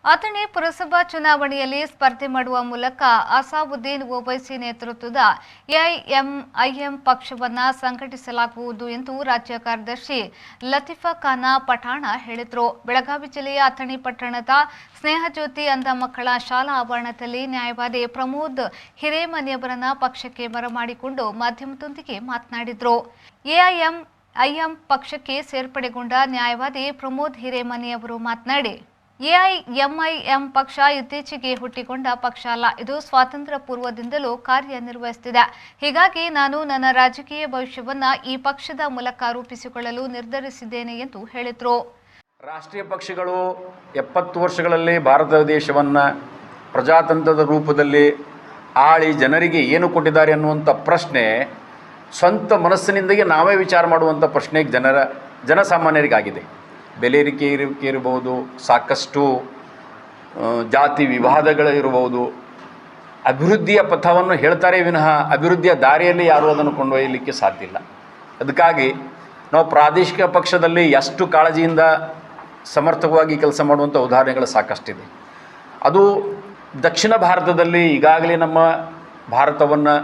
ಅಥಣಿ ಪುರಸಭಾ ಚುನಾವಣೆಯಲ್ಲಿ ಸ್ಪರ್ಧೆ ಮಾಡುವ ಮೂಲಕ ಅಸಾವುದ್ದೀನ್ ಓವೈಸಿ ನೇತೃತ್ವದ ಎಐಎಂಐಎಂ ಪಕ್ಷವನ್ನು ಸಂಘಟಿಸಲಾಗುವುದು ಎಂದು ರಾಜ್ಯ ಕಾರ್ಯದರ್ಶಿ ಲತೀಫಾ ಖಾನ ಪಠಾಣ ಹೇಳಿದರು. ಬೆಳಗಾವಿ ಜಿಲ್ಲೆಯ ಅಥಣಿ ಪಟ್ಟಣದ ಸ್ನೇಹಜ್ಯೋತಿ ಅಂಧ ಮಕ್ಕಳ ಶಾಲಾ ಆವರಣದಲ್ಲಿ ನ್ಯಾಯವಾದಿ ಪ್ರಮೋದ್ ಹಿರೇಮನಿಯವರನ್ನ ಪಕ್ಷಕ್ಕೆ ಬರಮಾಡಿಕೊಂಡು ಮಾಧ್ಯಮದೊಂದಿಗೆ ಮಾತನಾಡಿದರು. ಎಐಎಂಐಎಂ ಪಕ್ಷಕ್ಕೆ ಸೇರ್ಪಡೆಗೊಂಡ ನ್ಯಾಯವಾದಿ ಪ್ರಮೋದ್ ಹಿರೇಮನಿಯವರು ಮಾತನಾಡಿ, ಎಐಎಂಐಎಂ ಪಕ್ಷ ಇತ್ತೀಚೆಗೆ ಹುಟ್ಟಿಕೊಂಡ ಪಕ್ಷ ಅಲ್ಲ. ಇದು ಸ್ವಾತಂತ್ರ್ಯ ಪೂರ್ವದಿಂದಲೂ ಕಾರ್ಯನಿರ್ವಹಿಸುತ್ತಿದೆ. ಹೀಗಾಗಿ ನಾನು ನನ್ನ ರಾಜಕೀಯ ಭವಿಷ್ಯವನ್ನ ಈ ಪಕ್ಷದ ಮೂಲಕ ರೂಪಿಸಿಕೊಳ್ಳಲು ನಿರ್ಧರಿಸಿದ್ದೇನೆ ಎಂದು ಹೇಳಿದರು. ರಾಷ್ಟ್ರೀಯ ಪಕ್ಷಗಳು 70 ವರ್ಷಗಳಲ್ಲಿ ಭಾರತ ದೇಶವನ್ನು ಪ್ರಜಾತಂತ್ರದ ರೂಪದಲ್ಲಿ ಆಳಿ ಜನರಿಗೆ ಏನು ಕೊಟ್ಟಿದ್ದಾರೆ ಅನ್ನುವಂಥ ಪ್ರಶ್ನೆ ಸ್ವಂತ ಮನಸ್ಸಿನಿಂದಲೇ ನಾವೇ ವಿಚಾರ ಮಾಡುವಂಥ ಪ್ರಶ್ನೆ ಜನಸಾಮಾನ್ಯರಿಗಾಗಿದೆ. ಬೆಲೆ ಏರಿಕೆ ಇರಬಹುದು, ಸಾಕಷ್ಟು ಜಾತಿ ವಿವಾದಗಳಿರಬಹುದು. ಅಭಿವೃದ್ಧಿಯ ಪಥವನ್ನು ಹೇಳ್ತಾರೆ ವಿನಃ ಅಭಿವೃದ್ಧಿಯ ದಾರಿಯಲ್ಲಿ ಯಾರೂ ಅದನ್ನು ಕೊಂಡೊಯ್ಯಲಿಕ್ಕೆ ಸಾಧ್ಯ ಇಲ್ಲ. ಅದಕ್ಕಾಗಿ ನಾವು ಪ್ರಾದೇಶಿಕ ಪಕ್ಷದಲ್ಲಿ ಎಷ್ಟು ಕಾಳಜಿಯಿಂದ ಸಮರ್ಥವಾಗಿ ಕೆಲಸ ಮಾಡುವಂಥ ಉದಾಹರಣೆಗಳು ಸಾಕಷ್ಟಿದೆ. ಅದು ದಕ್ಷಿಣ ಭಾರತದಲ್ಲಿ ಈಗಾಗಲೇ ನಮ್ಮ ಭಾರತವನ್ನು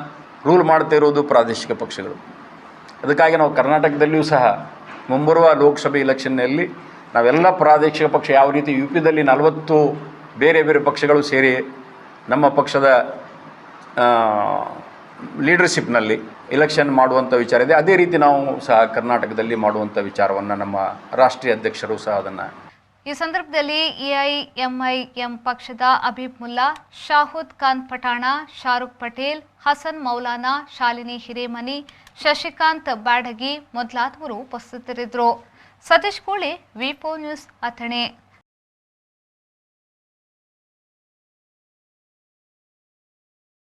ರೂಲ್ ಮಾಡ್ತಾ ಇರೋದು ಪ್ರಾದೇಶಿಕ ಪಕ್ಷಗಳು. ಅದಕ್ಕಾಗಿ ನಾವು ಕರ್ನಾಟಕದಲ್ಲಿಯೂ ಸಹ ಮುಂಬರುವ ಲೋಕಸಭೆ ಎಲೆಕ್ಷನ್ನಲ್ಲಿ ನಾವೆಲ್ಲ ಪ್ರಾದೇಶಿಕ ಪಕ್ಷ ಯಾವ ರೀತಿ UPದಲ್ಲಿ 40 ಬೇರೆ ಬೇರೆ ಪಕ್ಷಗಳು ಸೇರಿ ನಮ್ಮ ಪಕ್ಷದ ಲೀಡರ್ಶಿಪ್ನಲ್ಲಿ ಎಲೆಕ್ಷನ್ ಮಾಡುವಂಥ ವಿಚಾರ ಇದೆ, ಅದೇ ರೀತಿ ನಾವು ಸಹ ಕರ್ನಾಟಕದಲ್ಲಿ ಮಾಡುವಂಥ ವಿಚಾರವನ್ನು ನಮ್ಮ ರಾಷ್ಟ್ರೀಯ ಅಧ್ಯಕ್ಷರು ಸಹ ಅದನ್ನು. ಈ ಸಂದರ್ಭದಲ್ಲಿ ಎಐಎಂಐಎಂ ಪಕ್ಷದ ಅಬೀಬ್ ಮುಲ್ಲಾ, ಶಾಹುದ್ ಖಾನ್ ಪಠಾಣ, ಶಾರುಖ್ ಪಟೇಲ್, ಹಸನ್ ಮೌಲಾನಾ, ಶಾಲಿನಿ ಹಿರೇಮನಿ, ಶಶಿಕಾಂತ್ ಬ್ಯಾಡಗಿ ಮೊದಲಾದವರು ಉಪಸ್ಥಿತರಿದ್ದರು. ಸತೀಶ್ ಕೋಳಿ, ವಿ4 ನ್ಯೂಸ್, ಅಥಣಿ.